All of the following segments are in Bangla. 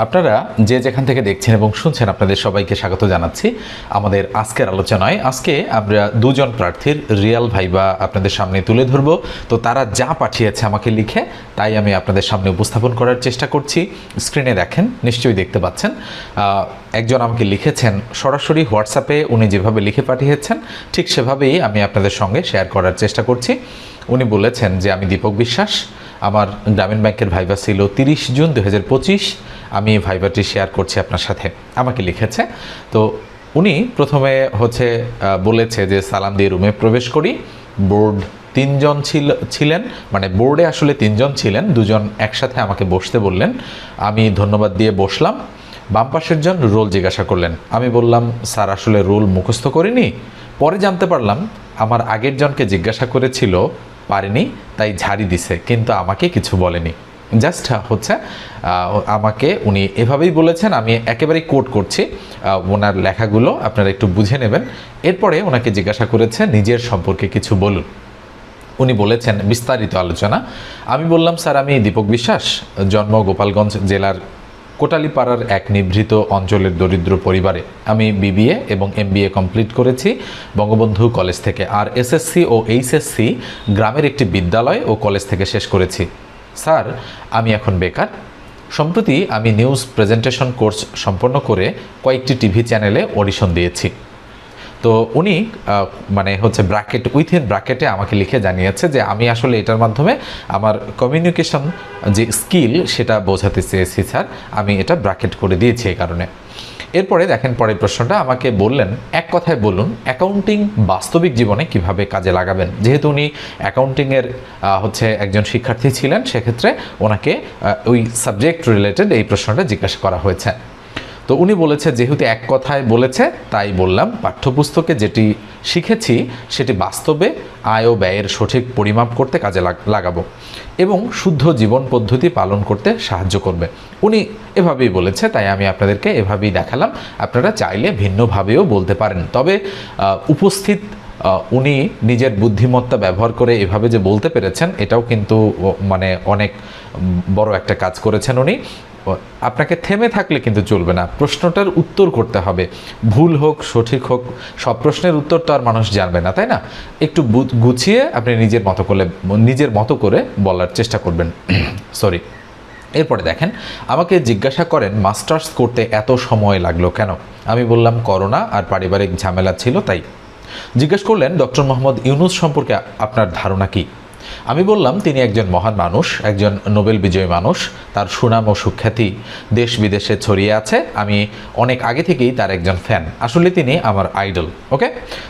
আপনারা যে যেখান থেকে দেখছেন এবং শুনছেন আপনাদের সবাইকে স্বাগত জানাচ্ছি আমাদের আজকের আলোচনায়। আজকে আমরা দুজন প্রার্থীর রিয়েল ভাইবা আপনাদের সামনে তুলে ধরব। তো তারা যা পাঠিয়েছে আমাকে লিখে, তাই আমি আপনাদের সামনে উপস্থাপন করার চেষ্টা করছি। স্ক্রিনে দেখেন, নিশ্চয়ই দেখতে পাচ্ছেন। একজন আমাকে লিখেছেন সরাসরি হোয়াটসঅ্যাপে, উনি যেভাবে লিখে পাঠিয়েছেন ঠিক সেভাবেই আমি আপনাদের সঙ্গে শেয়ার করার চেষ্টা করছি। উনি বলেছেন যে আমি দীপক বিশ্বাস, আমার গ্রামীণ ব্যাংকের ভাইবা ছিল 30 জুন 2025। আমি ভাইবাটি শেয়ার করছি আপনার সাথে, আমাকে লিখেছে। তো উনি প্রথমে বলেছে যে সালাম দিয়ে রুমে প্রবেশ করি। বোর্ড 3 জন ছিলেন, মানে বোর্ডে আসলে 3 জন ছিলেন, 2 জন একসাথে আমাকে বসতে বললেন। আমি ধন্যবাদ দিয়ে বসলাম। বাম পাশের জন রোল জিজ্ঞাসা করলেন। আমি বললাম স্যার আসলে রোল মুখস্থ করিনি। পরে জানতে পারলাম আমার আগের জনকে জিজ্ঞাসা করেছিল, পারিনি, তাই ঝাড়ি দিছে, কিন্তু আমাকে কিছু বলেনি। জাস্ট আমাকে উনি এভাবেই বলেছেন। আমি একেবারেই কোট করছি ওনার লেখাগুলো, আপনারা একটু বুঝে নেবেন। এরপরে ওনাকে জিজ্ঞাসা করেছে নিজের সম্পর্কে কিছু বলুন। উনি বলেছেন বিস্তারিত আলোচনা। আমি বললাম স্যার আমি দীপক বিশ্বাস, জন্ম গোপালগঞ্জ জেলার কোটালীপাড়ার এক নিভৃত অঞ্চলের দরিদ্র পরিবারে। আমি বিবিএ এবং এমবিএ কমপ্লিট করেছি বঙ্গবন্ধু কলেজ থেকে, আর এসএসসি ও এইচএসসি গ্রামের একটি বিদ্যালয় ও কলেজ থেকে শেষ করেছি। স্যার আমি এখন বেকার। সম্প্রতি আমি নিউজ প্রেজেন্টেশন কোর্স সম্পন্ন করে কয়েকটি টিভি চ্যানেলে অডিশন দিয়েছি। তো উনি ব্র্যাকেট উইথিন ব্র্যাকেটে আমাকে লিখে জানিয়েছে যে আমি আসলে এটার মাধ্যমে আমার কমিউনিকেশন যে স্কিল সেটা বোঝাতে চেয়েছি স্যার, আমি এটা ব্র্যাকেট করে দিয়েছি এই কারণে। এরপরে দেখেন পরের প্রশ্নটা, আমাকে বললেন এক কথায় বলুন অ্যাকাউন্টিং বাস্তবিক জীবনে কিভাবে কাজে লাগাবেন। যেহেতু উনি অ্যাকাউন্টিংয়ের একজন শিক্ষার্থী ছিলেন, সেক্ষেত্রে ওনাকে ওই সাবজেক্ট রিলেটেড এই প্রশ্নটা জিজ্ঞাসা করা হয়েছে। তো উনি বলেছে যেহেতু এক কথায় বলেছে তাই বললাম পাঠ্যপুস্তকে যেটি শিখেছি সেটি বাস্তবে আয় ও ব্যয়ের সঠিক পরিমাপ করতে কাজে লাগাবো এবং শুদ্ধ জীবন পদ্ধতি পালন করতে সাহায্য করবে। উনি এভাবেই বলেছে, তাই আমি আপনাদেরকে এভাবেই দেখালাম। আপনারা চাইলে ভিন্নভাবেও বলতে পারেন, তবে উপস্থিত উনি নিজের বুদ্ধিমত্তা ব্যবহার করে এভাবে যে বলতে পেরেছেন এটাও কিন্তু অনেক বড় একটা কাজ করেছেন উনি। আপনাকে থেমে থাকলে কিন্তু চলবে না, প্রশ্নটার উত্তর করতে হবে। ভুল হোক সঠিক হোক, সব প্রশ্নের উত্তর তো আর মানুষ জানবে না, তাই না? একটু গুছিয়ে আপনি নিজের মতো করে বলার চেষ্টা করবেন। সরি। এরপরে দেখেন আমাকে জিজ্ঞাসা করেন মাস্টার্স করতে এত সময় লাগলো কেন। আমি বললাম করোনা আর পারিবারিক ঝামেলা ছিল তাই। জিজ্ঞেস করলেন ডক্টর মোহাম্মদ ইউনূস সম্পর্কে আপনার ধারণা কী। আমি বললাম তিনি একজন মহান মানুষ, একজন নোবেল বিজয়ী মানুষ। তার সুনাম ও সুখ্যাতি দেশ বিদেশে ছড়িয়ে আছে। আমি অনেক আগে থেকেই তার একজন ফ্যান, আসলে তিনি আমার আইডল। ওকে,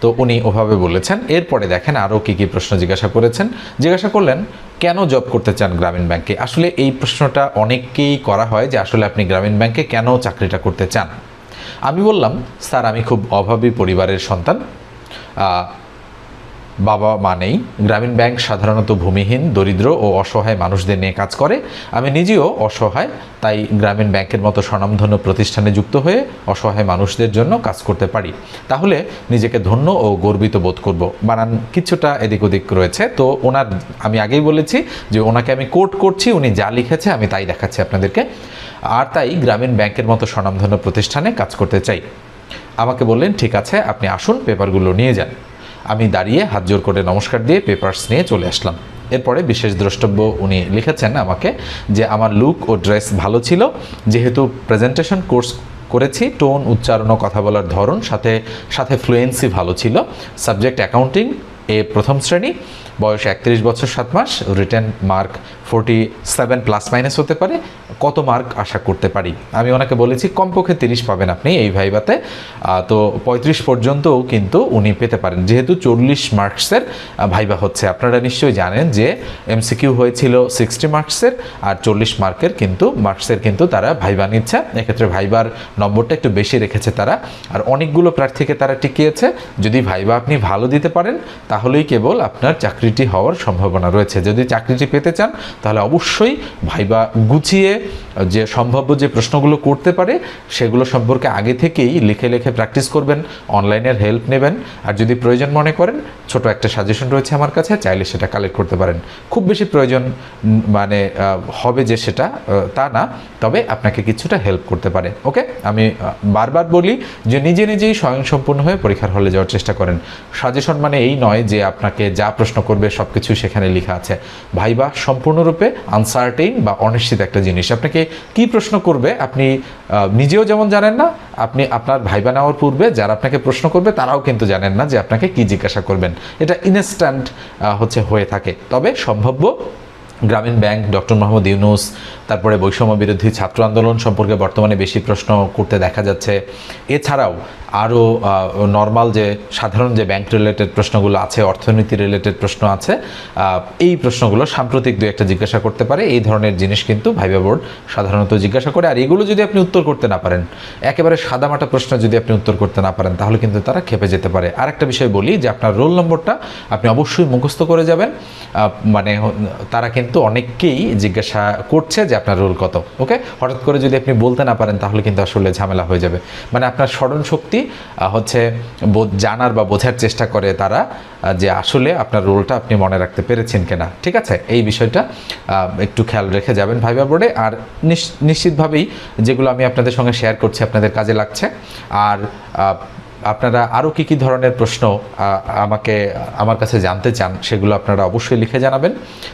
তো উনি ওভাবে বলেছেন। এরপরে দেখেন আরও কী কী প্রশ্ন জিজ্ঞাসা করলেন কেন জব করতে চান গ্রামীণ ব্যাংকে। আসলে এই প্রশ্নটা অনেককেই করা হয় যে আসলে আপনি গ্রামীণ ব্যাংকে কেন চাকরিটা করতে চান। আমি বললাম স্যার আমি খুব অভাবী পরিবারের সন্তান, বাবা মা নেই। গ্রামীণ ব্যাংক সাধারণত ভূমিহীন, দরিদ্র ও অসহায় মানুষদের নিয়ে কাজ করে। আমি নিজেও অসহায়, তাই গ্রামীণ ব্যাংকের মতো স্বনামধন্য প্রতিষ্ঠানে যুক্ত হয়ে অসহায় মানুষদের জন্য কাজ করতে পারি, তাহলে নিজেকে ধন্য ও গর্বিত বোধ করব। বানান কিছুটা এদিক ওদিক রয়েছে। তো আমি আগেই বলেছি যে ওনাকে আমি কোট করছি, উনি যা লিখেছে আমি তাই দেখাচ্ছি আপনাদেরকে। আর তাই গ্রামীণ ব্যাংকের মতো স্বনামধন্য প্রতিষ্ঠানে কাজ করতে চাই। আমাকে বললেন ঠিক আছে আপনি আসুন, পেপারগুলো নিয়ে যান। আমি দাঁড়িয়ে হাত জোর করে নমস্কার দিয়ে পেপারস নিয়ে চলে আসলাম। এরপরে বিশেষ দ্রষ্টব্য উনি লিখেছেন আমাকে যে আমার লুক ও ড্রেস ভালো ছিল, যেহেতু প্রেজেন্টেশন কোর্স করেছি, টোন, উচ্চারণ ও কথা বলার ধরন সাথে ফ্লুয়েন্সি ভালো ছিল। সাবজেক্ট অ্যাকাউন্টিং, প্রথম শ্রেণী, বয়স 31 বছর 7 মাস, রিটেন মার্ক 47± হতে পারে। কত মার্ক আশা করতে পারি? আমি ওনাকে বলেছি কমপক্ষে 30 পাবেন আপনি এই ভাইভাতে। তো 35 পর্যন্তও কিন্তু উনি পেতে পারেন, যেহেতু 40 মার্কসের ভাইভা হচ্ছে। আপনারা নিশ্চয়ই জানেন যে এমসিকিউ হয়েছিল 60 মার্কসের, আর 40 মার্কসের কিন্তু তারা ভাইভা নিচ্ছে। এক্ষেত্রে ভাইবার নম্বরটা একটু বেশি রেখেছে তারা, আর অনেকগুলো প্রার্থীকে তারা টিকিয়েছে। যদি ভাইভা আপনি ভালো দিতে পারেন তাহলেই কেবল আপনার চাকরির চাকরিটি হওয়ার সম্ভাবনা রয়েছে। যদি চাকরিটি পেতে চান তাহলে অবশ্যই ভাইবা গুছিয়ে যে সম্ভাব্য যে প্রশ্নগুলো করতে পারে সেগুলো সম্পর্কে আগে থেকেই লিখে লিখে প্র্যাকটিস করবেন, অনলাইনের হেল্প নেবেন, আর যদি প্রয়োজন মনে করেন ছোট একটা সাজেশন রয়েছে আমার কাছে, চাইলে সেটা কালেক্ট করতে পারেন। খুব বেশি প্রয়োজন মানে হবে যে সেটা তা না, তবে আপনাকে কিছুটা হেল্প করতে পারে। ওকে, আমি বারবার বলি যে নিজে নিজেই স্বয়ংসম্পূর্ণ হয়ে পরীক্ষার হলে যাওয়ার চেষ্টা করেন। সাজেশন মানে এই নয় যে আপনাকে যা প্রশ্ন করবে সব কিছু সেখানে লেখা আছে। ভাইবা সম্পূর্ণরূপে আনসার্টেইন বা অনিশ্চিত একটা জিনিস। আপনাকে কি প্রশ্ন করবে আপনি নিজেও যেমন জানেন না, আপনি আপনার ভাইবা নেওয়ার পূর্বে যারা আপনাকে প্রশ্ন করবে তারাও কিন্তু জানেন না যে আপনাকে কি জিজ্ঞাসা করবেন। এটা ইনস্ট্যান্ট হয়ে থাকে। তবে সম্ভাব্য গ্রামীণ ব্যাংক, ডক্টর মোহাম্মদ ইউনূস, তারপরে বৈষম্য বিরোধী ছাত্র আন্দোলন সম্পর্কে বর্তমানে বেশি প্রশ্ন করতে দেখা যাচ্ছে। এছাড়াও আরও নর্মাল যে সাধারণ যে ব্যাংক রিলেটেড প্রশ্নগুলো আছে, অর্থনীতি রিলেটেড প্রশ্ন আছে, এই প্রশ্নগুলো সাম্প্রতিক দু একটা জিজ্ঞাসা করতে পারে। এই ধরনের জিনিস কিন্তু ভাইবা বোর্ড সাধারণত জিজ্ঞাসা করে। আর এগুলো যদি আপনি উত্তর করতে না পারেন, একেবারে সাদামাটা প্রশ্ন যদি আপনি উত্তর করতে না পারেন, তাহলে কিন্তু তারা খেপে যেতে পারে। আর একটা বিষয় বলি যে আপনার রোল নম্বরটা আপনি অবশ্যই মুখস্থ করে যাবেন। মানে তারা কিন্তু অনেককেই জিজ্ঞাসা করছে যে আপনার রোল কত। ওকে, হঠাৎ করে যদি আপনি বলতে না পারেন তাহলে কিন্তু আসলে ঝামেলা হয়ে যাবে। মানে আপনার স্মরণ শক্তি জানার বা বোঝার চেষ্টা করে তারা যে আসলে আপনার রোলটা আপনি মনে রাখতে পেরেছেন কিনা। ঠিক আছে, এই বিষয়টা একটু খেয়াল রেখে যাবেন ভাইবা বোর্ডে। আর নিশ্চিতভাবেই যেগুলো আমি আপনাদের সঙ্গে শেয়ার করছি আপনাদের কাজে লাগছে। আর আপনারা আরও কী কী ধরনের প্রশ্ন আমার কাছে জানতে চান সেগুলো আপনারা অবশ্যই লিখে জানাবেন,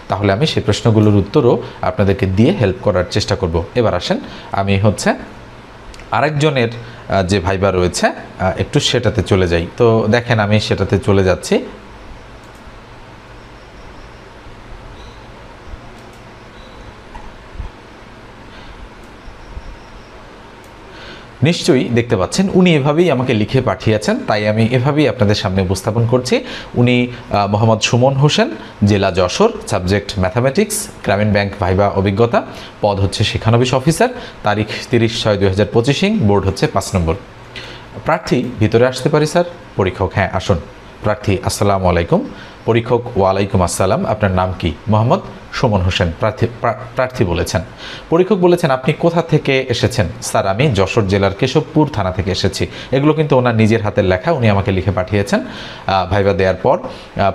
তাহলে আমি সেই প্রশ্নগুলোর উত্তরও আপনাদেরকে দিয়ে হেল্প করার চেষ্টা করব। এবার আসেন আমি আরেকজনের যে ভাইবা রয়েছে একটু সেটাতে চলে যাই। তো দেখেন আমি সেটাতে চলে যাচ্ছি। নিশ্চয়ই দেখতে পাচ্ছেন উনি এভাবেই আমাকে লিখে পাঠিয়েছেন, তাই আমি এভাবেই আপনাদের সামনে উপস্থাপন করছি। উনি মোহাম্মদ সুমন হোসেন, জেলা যশোর, সাবজেক্ট ম্যাথামেটিক্স, গ্রামীণ ব্যাংক ভাইবা অভিজ্ঞতা, পদ হচ্ছে শিক্ষানবিশ অফিসার, তারিখ 30/6/2025, বোর্ড হচ্ছে 5 নম্বর। প্রার্থী ভিতরে আসতে পারি স্যার? পরীক্ষক হ্যাঁ আসুন। প্রার্থী আসসালামু আলাইকুম। পরীক্ষক ওয়ালাইকুম আসসালাম। আপনার নাম কি? মোহাম্মদ সুমন হোসেন। প্রার্থী বলেছেন। পরীক্ষক বলেছেন আপনি কোথা থেকে এসেছেন? স্যার আমি যশোর জেলার কেশবপুর থানা থেকে এসেছি। এগুলো কিন্তু ওনার নিজের হাতের লেখা, উনি আমাকে লিখে পাঠিয়েছেন ভাইবা দেওয়ার পর।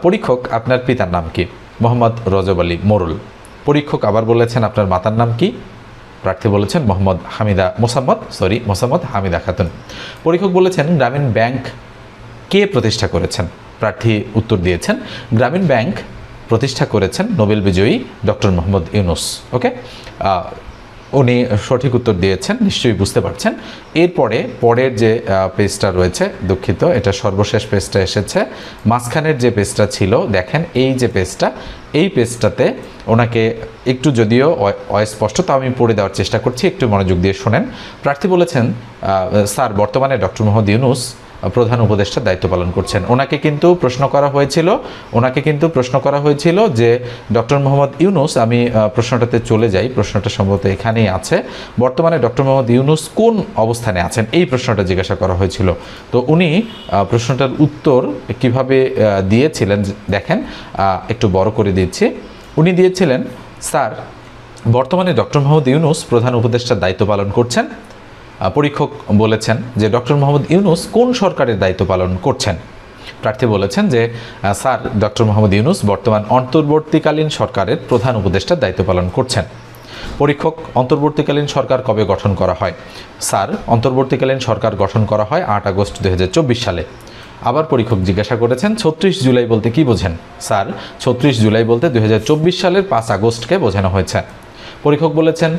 পরীক্ষক আপনার পিতার নাম কি? মোহাম্মদ রজব আলী মোরল। পরীক্ষক আবার বলেছেন আপনার মাতার নাম কি? প্রার্থী বলেছেন মোসাম্মদ হামিদা খাতুন। পরীক্ষক বলেছেন গ্রামীণ ব্যাংক কে প্রতিষ্ঠা করেছেন? প্রার্থী উত্তর দিয়েছেন গ্রামীণ ব্যাংক প্রতিষ্ঠা করেছেন নোবেল বিজয়ী ডক্টর মোহাম্মদ ইউনূস। ওকে, উনি সঠিক উত্তর দিয়েছেন, নিশ্চয়ই বুঝতে পারছেন। এরপরে পরের যে পেজটা রয়েছে, দুঃখিত এটা সর্বশেষ পেজটা এসেছে, মাঝখানের যে পেজটা ছিল দেখেন, এই যে পেজটা, এই পেজটাতে ওনাকে একটু যদিও অস্পষ্ট, তা আমি পড়ে দেওয়ার চেষ্টা করছি, একটু মনোযোগ দিয়ে শোনেন। প্রার্থী বলেছেন স্যার বর্তমানে ডক্টর মোহাম্মদ ইউনূস প্রধান উপদেষ্টার দায়িত্ব পালন করছেন। ওনাকে কিন্তু প্রশ্ন করা হয়েছিল যে ডক্টর মোহাম্মদ ইউনূস, আমি প্রশ্নটাতে চলে যাই, প্রশ্নটা সম্ভবত এখানেই আছে, বর্তমানে ডক্টর মোহাম্মদ ইউনূস কোন অবস্থানে আছেন, এই প্রশ্নটা জিজ্ঞাসা করা হয়েছিল। তো উনি প্রশ্নটার উত্তর কিভাবে দিয়েছিলেন দেখেন, একটু বড় করে দিচ্ছি। উনি দিয়েছিলেন স্যার বর্তমানে ডক্টর মোহাম্মদ ইউনূস প্রধান উপদেষ্টার দায়িত্ব পালন করছেন। পরীক্ষক বলেছেন যে ডক্টর মোহাম্মদ ইউনূস কোন সরকারের দায়িত্ব পালন করছেন? প্রার্থী বলেছেন যে স্যার ডক্টর মোহাম্মদ ইউনূস বর্তমান অন্তর্বর্তীকালীন সরকারের প্রধান উপদেষ্টার দায়িত্ব পালন করছেন। পরীক্ষক অন্তর্বর্তীকালীন সরকার কবে গঠন করা হয়? স্যার অন্তর্বর্তীকালীন সরকার গঠন করা হয় 8 আগস্ট 2024 সালে। আবার পরীক্ষক জিজ্ঞাসা করেছেন 36 জুলাই বলতে কি বোঝেন? স্যার 36 জুলাই বলতে 2024 সালের 5 আগস্টকে বোঝানো হয়েছে। পরীক্ষক বলেছেন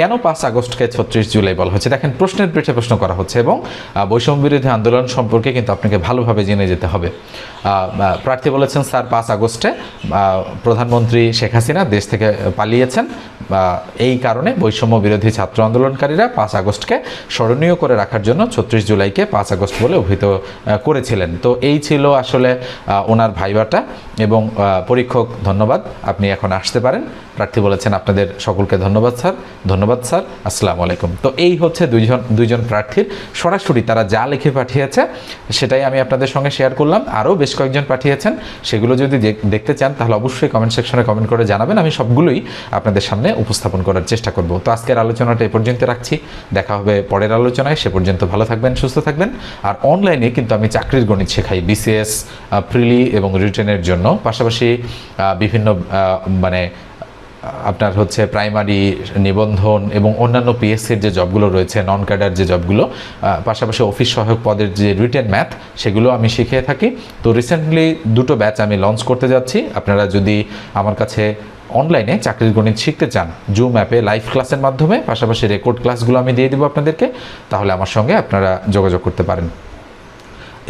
কেন 5 আগস্টকে 36 জুলাই বলা হয়েছে? দেখেন প্রশ্নের পেটে প্রশ্ন করা হচ্ছে এবং বৈষম্য বিরোধী আন্দোলন সম্পর্কে কিন্তু আপনাকে ভালোভাবে জেনে যেতে হবে। প্রার্থী বলেছেন স্যার 5 আগস্টে প্রধানমন্ত্রী শেখ হাসিনা দেশ থেকে পালিয়েছেন, এই কারণে বৈষম্য বিরোধী ছাত্র আন্দোলনকারীরা 5 আগস্টকে স্মরণীয় করে রাখার জন্য 36 জুলাইকে 5 আগস্ট বলে অভিহিত করেছিলেন। তো এই ছিল আসলে ওনার ভাইবাটা। এবং পরীক্ষক ধন্যবাদ, আপনি এখন আসতে পারেন। প্রার্থী বলেছেন। আপনাদের সকলকে ধন্যবাদ স্যার। আসসালামু আলাইকুম। তো এই হচ্ছে দুইজন প্রার্থীর সরাসরি তারা যা লিখে পাঠিয়েছে সেটাই আমি আপনাদের সঙ্গে শেয়ার করলাম। আরও বেশ কয়েকজন পাঠিয়েছেন, সেগুলো যদি দেখতে চান তাহলে অবশ্যই কমেন্ট সেকশনে কমেন্ট করে জানাবেন, আমি সবগুলোই আপনাদের সামনে উপস্থাপন করার চেষ্টা করব। তো আজকের আলোচনাটা এ পর্যন্ত রাখছি, দেখা হবে পরের আলোচনায়। সে পর্যন্ত ভালো থাকবেন, সুস্থ থাকবেন। আর অনলাইনে কিন্তু আমি চাকরির গণিত শেখাই, বিসিএস, প্রিলি এবং রিটেনের জন্য, পাশাপাশি বিভিন্ন মানে আপনার হচ্ছে প্রাইমারি, নিবন্ধন এবং অন্যান্য পিএসসির যে জবগুলো রয়েছে, নন ক্যাডার যে জবগুলো, পাশাপাশি অফিস সহায়ক পদের যে রিটেন ম্যাথ, সেগুলো আমি শিখিয়ে থাকি। তো রিসেন্টলি 2টো ব্যাচ আমি লঞ্চ করতে যাচ্ছি। আপনারা যদি আমার কাছে অনলাইনে চাকরির গণিত শিখতে চান, জুম অ্যাপে লাইভ ক্লাসের মাধ্যমে, পাশাপাশি রেকর্ড ক্লাসগুলো আমি দিয়ে দেবো আপনাদেরকে, তাহলে আমার সঙ্গে আপনারা যোগাযোগ করতে পারেন।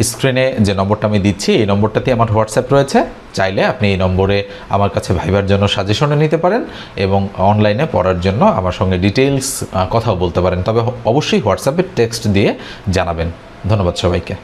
স্ক্রিনে যে নম্বরটা আমি দিচ্ছি, এই নম্বরটাতে আমার হোয়াটসঅ্যাপ রয়েছে। চাইলে আপনি এই নম্বরে আমার কাছে ভাইবার জন্য সাজেশনে নিতে পারেন এবং অনলাইনে পড়ার জন্য আমার সঙ্গে ডিটেইলস কথাও বলতে পারেন। তবে অবশ্যই হোয়াটসঅ্যাপে টেক্সট দিয়ে জানাবেন। ধন্যবাদ সবাইকে।